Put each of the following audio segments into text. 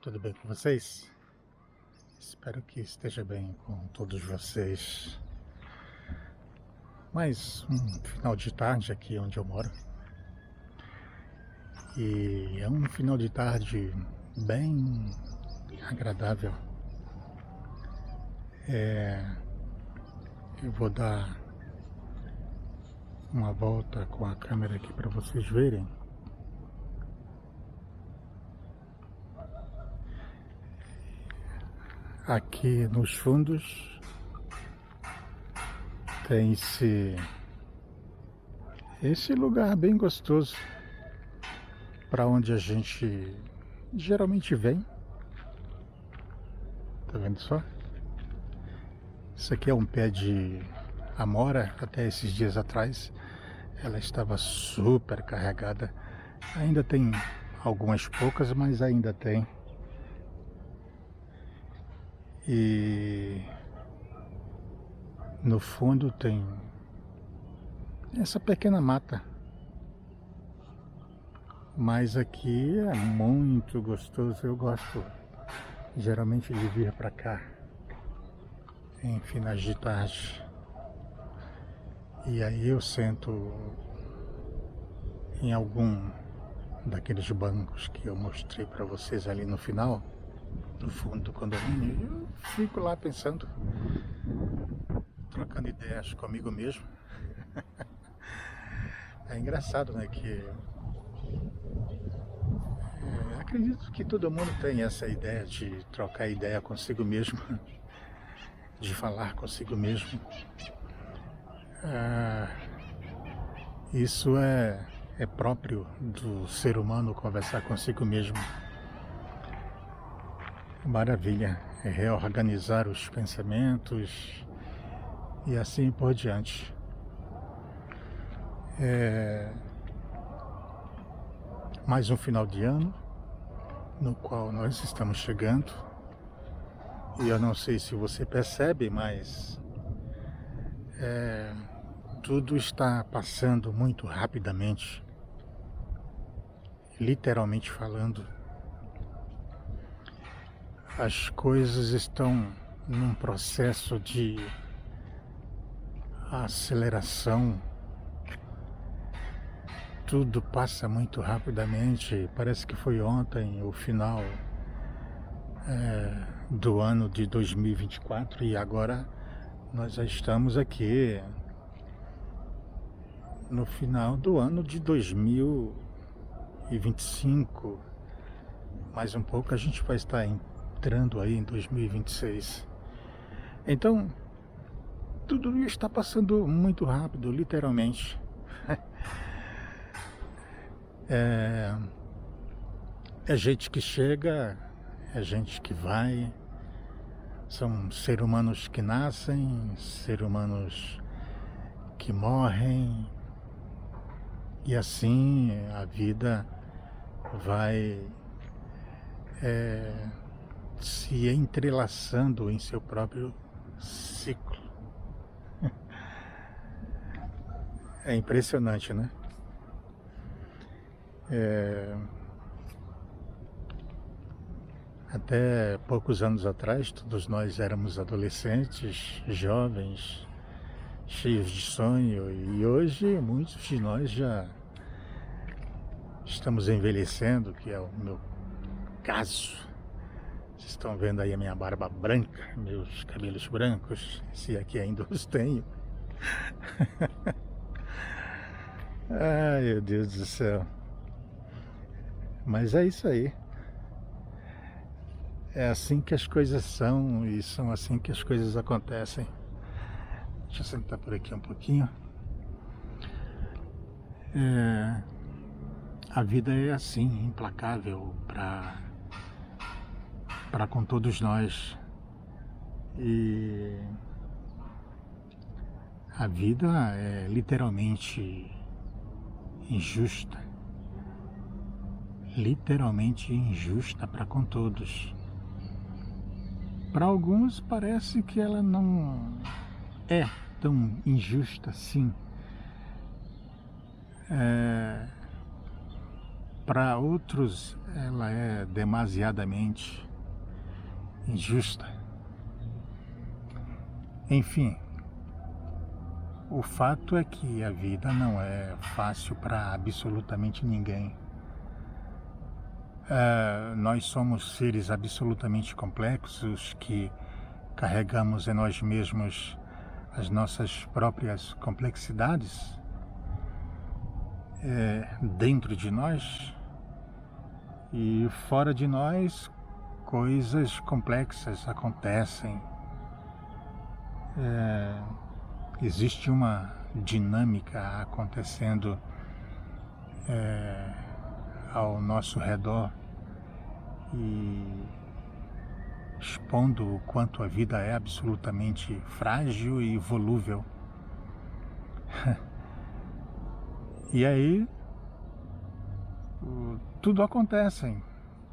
Tudo bem com vocês? Espero que esteja bem com todos vocês. Mais um final de tarde aqui onde eu moro. E é um final de tarde bem agradável. Eu vou dar uma volta com a câmera aqui para vocês verem. Aqui nos fundos tem esse lugar bem gostoso para onde a gente geralmente vem. Tá vendo só? Isso aqui é um pé de amora. Até esses dias atrás ela estava super carregada. Ainda tem algumas poucas, mas ainda tem. E no fundo tem essa pequena mata. Mas aqui é muito gostoso. Eu gosto geralmente de vir para cá em finais de tarde. E aí eu sento em algum daqueles bancos que eu mostrei para vocês ali no final, no fundo do condomínio. Eu fico lá pensando, trocando ideias comigo mesmo. É engraçado, né, que acredito que todo mundo tem essa ideia de trocar ideia consigo mesmo, de falar consigo mesmo. Isso é próprio do ser humano, conversar consigo mesmo. Maravilha, é reorganizar os pensamentos e assim por diante. Mais um final de ano no qual nós estamos chegando, e eu não sei se você percebe, mas tudo está passando muito rapidamente, literalmente falando. As coisas estão num processo de aceleração. Tudo passa muito rapidamente. Parece que foi ontem o final do ano de 2024 e agora nós já estamos aqui no final do ano de 2025. Mais um pouco a gente vai estar entrando aí em 2026. Então, tudo está passando muito rápido, literalmente. É gente que chega, é gente que vai, são seres humanos que nascem, seres humanos que morrem, e assim a vida vai se entrelaçando em seu próprio ciclo. É impressionante, né? Até poucos anos atrás, todos nós éramos adolescentes, jovens, cheios de sonho, e hoje muitos de nós já estamos envelhecendo, que é o meu caso. Vocês estão vendo aí a minha barba branca, meus cabelos brancos, se aqui ainda os tenho. Ai, meu Deus do céu. Mas é isso aí. É assim que as coisas são e são assim que as coisas acontecem. Deixa eu sentar por aqui um pouquinho. A vida é assim, implacável para com todos nós. E a vida é literalmente injusta. Literalmente injusta para com todos. Para alguns parece que ela não é tão injusta assim. para outros ela é demasiadamente injusta. Enfim, o fato é que a vida não é fácil para absolutamente ninguém. Nós somos seres absolutamente complexos que carregamos em nós mesmos as nossas próprias complexidades dentro de nós, e fora de nós coisas complexas acontecem. Existe uma dinâmica acontecendo ao nosso redor e expondo o quanto a vida é absolutamente frágil e volúvel. E aí tudo acontece,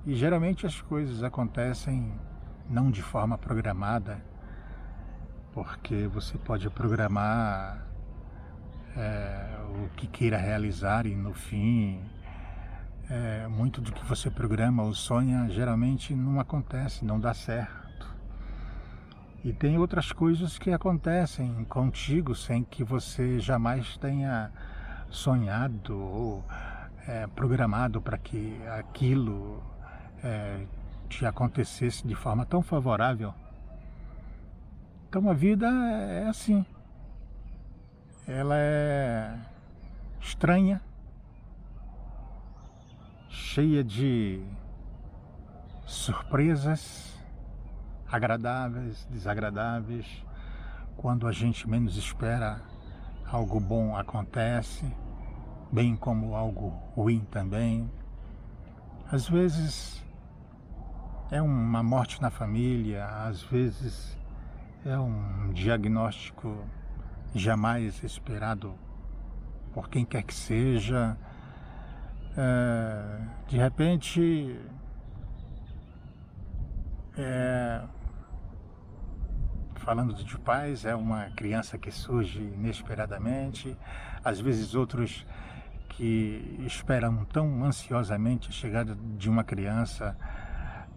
e geralmente as coisas acontecem não de forma programada, porque você pode programar o que queira realizar e no fim muito do que você programa ou sonha geralmente não acontece, não dá certo. E tem outras coisas que acontecem contigo sem que você jamais tenha sonhado ou programado para que aquilo te acontecesse de forma tão favorável. Então a vida é assim, ela é estranha, cheia de surpresas, agradáveis, desagradáveis. Quando a gente menos espera, algo bom acontece, bem como algo ruim também. Às vezes é uma morte na família, às vezes é um diagnóstico jamais esperado por quem quer que seja. De repente falando de pais, é uma criança que surge inesperadamente, às vezes outros que esperam tão ansiosamente a chegada de uma criança,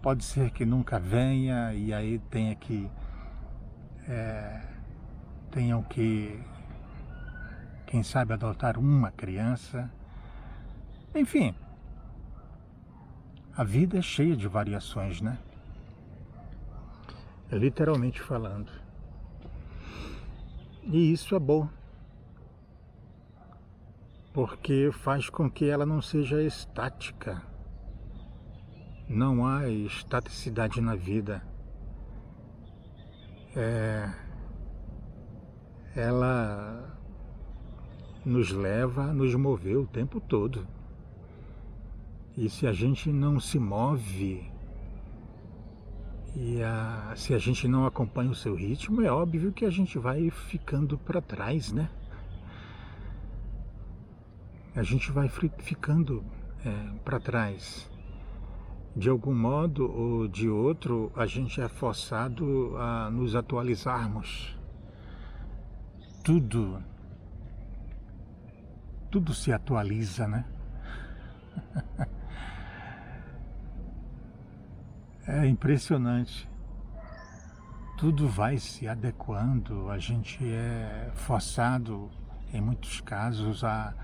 pode ser que nunca venha e aí tenham que, quem sabe, adotar uma criança. Enfim, a vida é cheia de variações, né? Literalmente falando. E isso é bom, porque faz com que ela não seja estática. Não há estaticidade na vida. Ela nos leva a nos mover o tempo todo. E se a gente não se move, se a gente não acompanha o seu ritmo, é óbvio que a gente vai ficando para trás, né? A gente vai ficando para trás. De algum modo ou de outro, a gente é forçado a nos atualizarmos. Tudo se atualiza, né? É impressionante. Tudo vai se adequando, a gente é forçado, em muitos casos, a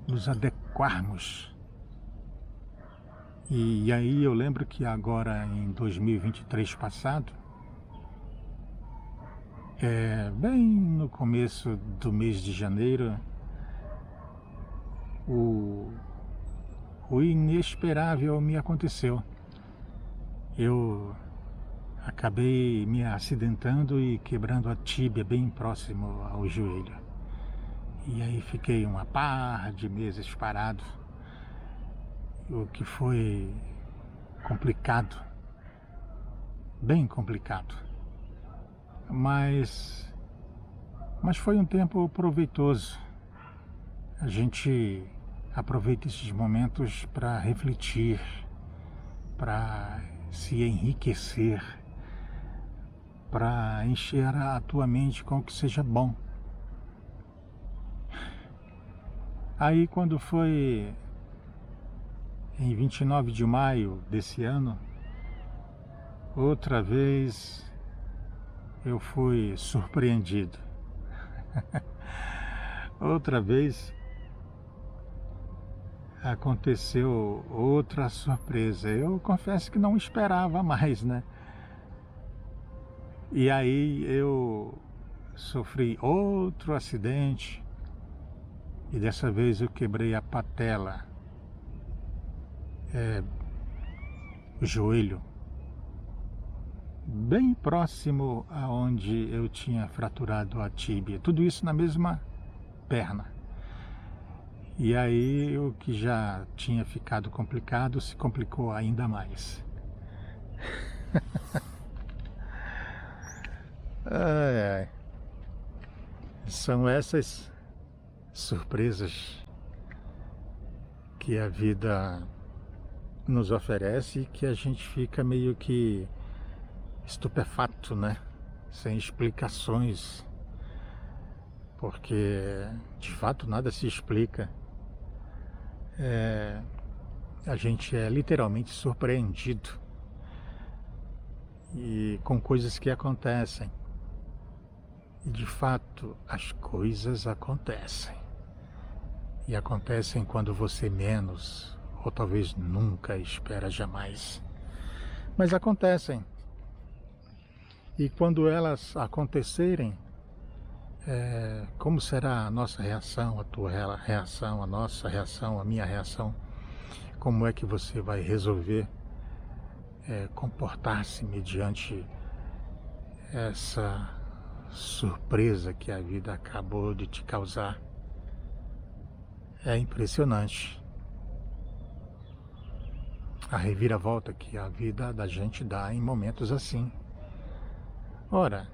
nos adequarmos. E aí eu lembro que agora, em 2023 passado, bem no começo do mês de janeiro, o inesperável me aconteceu. Eu acabei me acidentando e quebrando a tíbia bem próximo ao joelho. E aí fiquei uma par de meses parado, o que foi complicado, bem complicado. Mas foi um tempo proveitoso. A gente aproveita esses momentos para refletir, para se enriquecer, para encher a tua mente com o que seja bom. Aí quando foi em 29 de maio desse ano, outra vez eu fui surpreendido. Outra vez aconteceu outra surpresa. Eu confesso que não esperava mais, né? E aí eu sofri outro acidente e dessa vez eu quebrei a patela, o joelho, bem próximo aonde eu tinha fraturado a tíbia. Tudo isso na mesma perna. E aí o que já tinha ficado complicado se complicou ainda mais. Ai, ai. São essas surpresas que a vida nos oferece e que a gente fica meio que estupefato, né? Sem explicações, porque de fato nada se explica. A gente é literalmente surpreendido e com coisas que acontecem. E de fato as coisas acontecem. E acontecem quando você menos, ou talvez nunca espera jamais. Mas acontecem. E quando elas acontecerem, como será a nossa reação, a tua reação, a nossa reação, a minha reação? Como é que você vai resolver comportar-se mediante essa surpresa que a vida acabou de te causar? É impressionante a reviravolta que a vida da gente dá em momentos assim. Ora,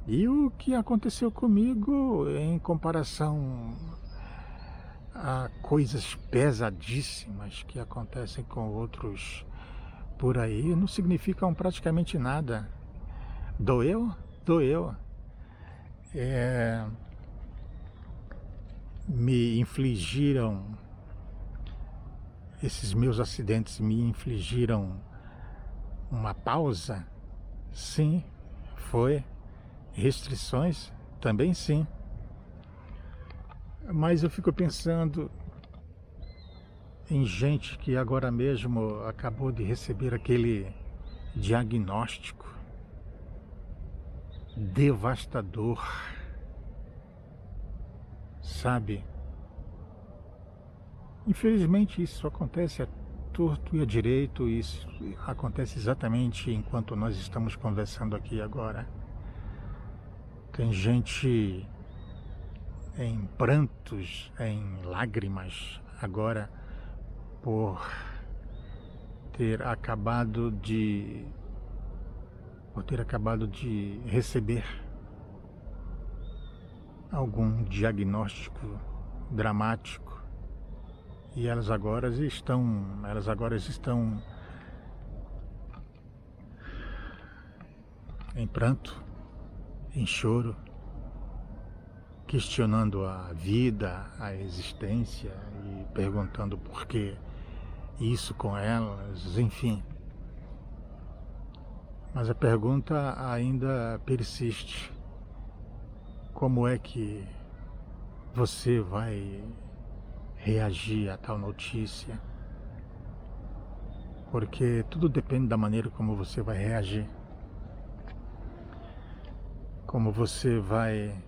e o que aconteceu comigo em comparação a coisas pesadíssimas que acontecem com outros por aí não significam praticamente nada. Doeu? Doeu. Me infligiram, esses meus acidentes me infligiram uma pausa? Sim, foi. Restrições? Também sim. Mas eu fico pensando em gente que agora mesmo acabou de receber aquele diagnóstico devastador, sabe? Infelizmente isso acontece a torto e a direito, isso acontece exatamente enquanto nós estamos conversando aqui agora. Tem gente em prantos, em lágrimas agora por ter acabado de receber algum diagnóstico dramático e elas agora estão em pranto, em choro, questionando a vida, a existência e perguntando por que isso com elas, enfim. Mas a pergunta ainda persiste. Como é que você vai reagir a tal notícia? Porque tudo depende da maneira como você vai reagir. Como você vai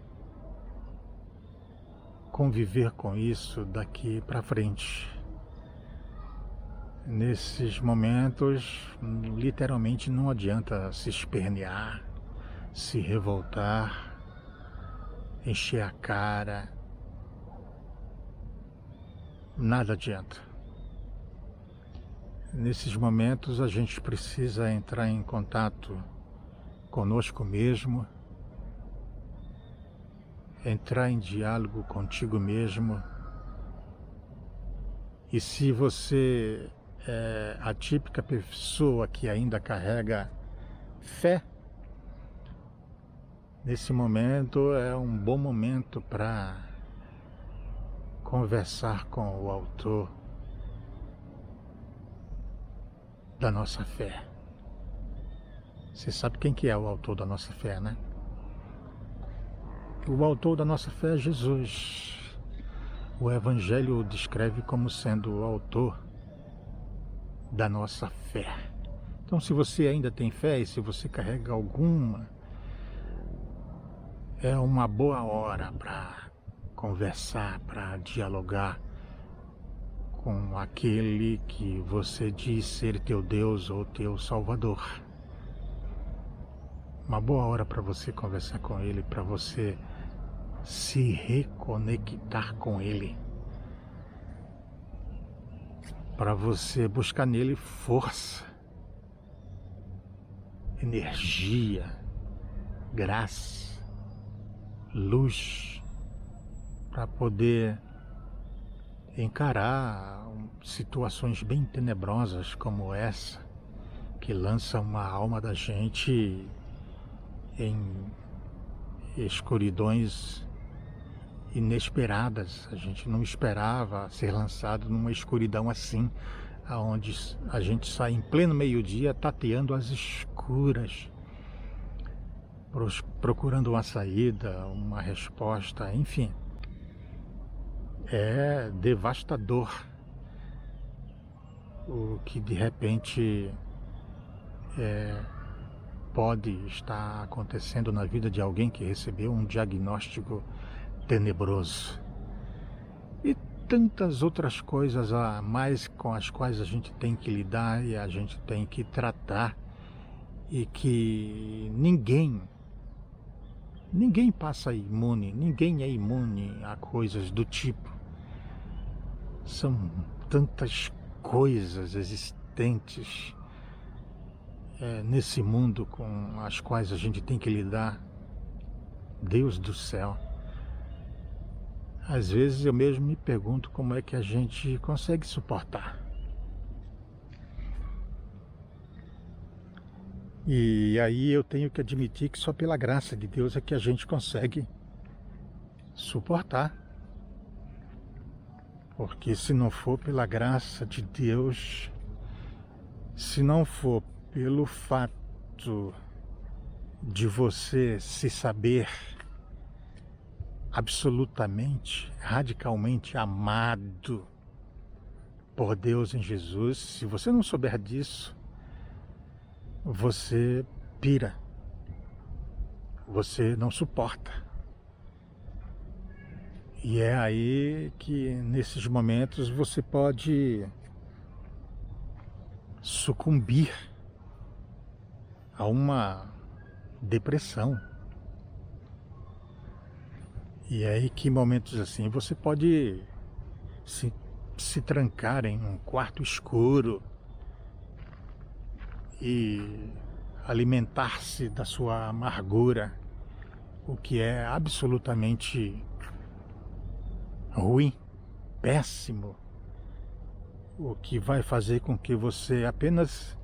conviver com isso daqui para frente. Nesses momentos, literalmente não adianta se espernear, se revoltar, encher a cara. Nada adianta. Nesses momentos a gente precisa entrar em contato conosco mesmo, entrar em diálogo contigo mesmo. E se você é a típica pessoa que ainda carrega fé, nesse momento é um bom momento para conversar com o autor da nossa fé. Você sabe quem que é o autor da nossa fé, né? O autor da nossa fé é Jesus. O Evangelho o descreve como sendo o autor da nossa fé. Então, se você ainda tem fé e se você carrega alguma, é uma boa hora para conversar, para dialogar com aquele que você diz ser teu Deus ou teu Salvador. Uma boa hora para você conversar com ele, para você se reconectar com ele, para você buscar nele força, energia, graça, luz, para poder encarar situações bem tenebrosas como essa, que lança uma alma da gente em escuridões inesperadas. A gente não esperava ser lançado numa escuridão assim, aonde a gente sai em pleno meio-dia tateando as escuras, procurando uma saída, uma resposta, enfim. É devastador o que de repente pode estar acontecendo na vida de alguém que recebeu um diagnóstico tenebroso. E tantas outras coisas a mais com as quais a gente tem que lidar e a gente tem que tratar, e que ninguém passa imune, ninguém é imune a coisas do tipo. São tantas coisas existentes nesse mundo com as quais a gente tem que lidar. Deus do céu. Às vezes eu mesmo me pergunto como é que a gente consegue suportar. E aí eu tenho que admitir que só pela graça de Deus é que a gente consegue suportar. Porque se não for pela graça de Deus, se não for pelo fato de você se saber absolutamente, radicalmente amado por Deus em Jesus, se você não souber disso, você pira, você não suporta. E é aí que nesses momentos você pode sucumbir a uma depressão. E é aí que momentos assim você pode se trancar em um quarto escuro e alimentar-se da sua amargura, o que é absolutamente ruim, péssimo, o que vai fazer com que você apenas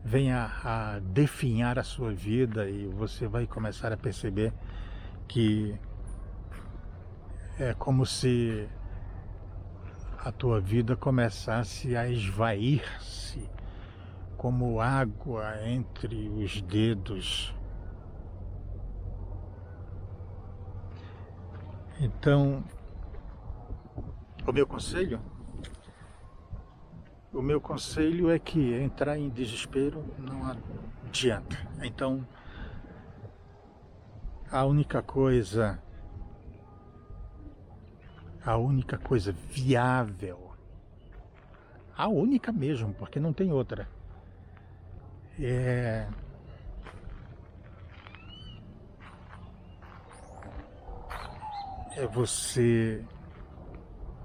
venha a definhar a sua vida, e você vai começar a perceber que é como se a tua vida começasse a esvair-se como água entre os dedos. Então, o meu conselho é que entrar em desespero não adianta. Então, a única coisa viável, a única mesmo, porque não tem outra, é você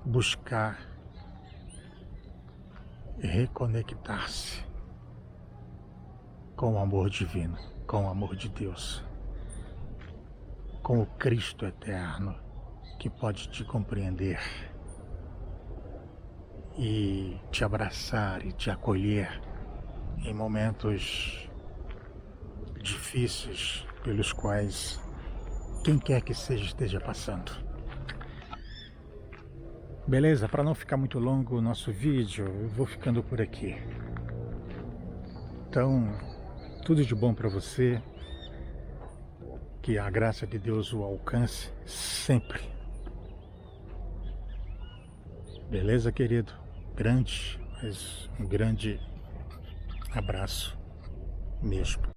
buscar reconectar-se com o amor divino, com o amor de Deus, com o Cristo eterno, que pode te compreender e te abraçar e te acolher em momentos difíceis pelos quais quem quer que seja esteja passando. Beleza? Para não ficar muito longo o nosso vídeo, eu vou ficando por aqui. Então, tudo de bom para você. Que a graça de Deus o alcance sempre. Beleza, querido? Mas um grande abraço mesmo.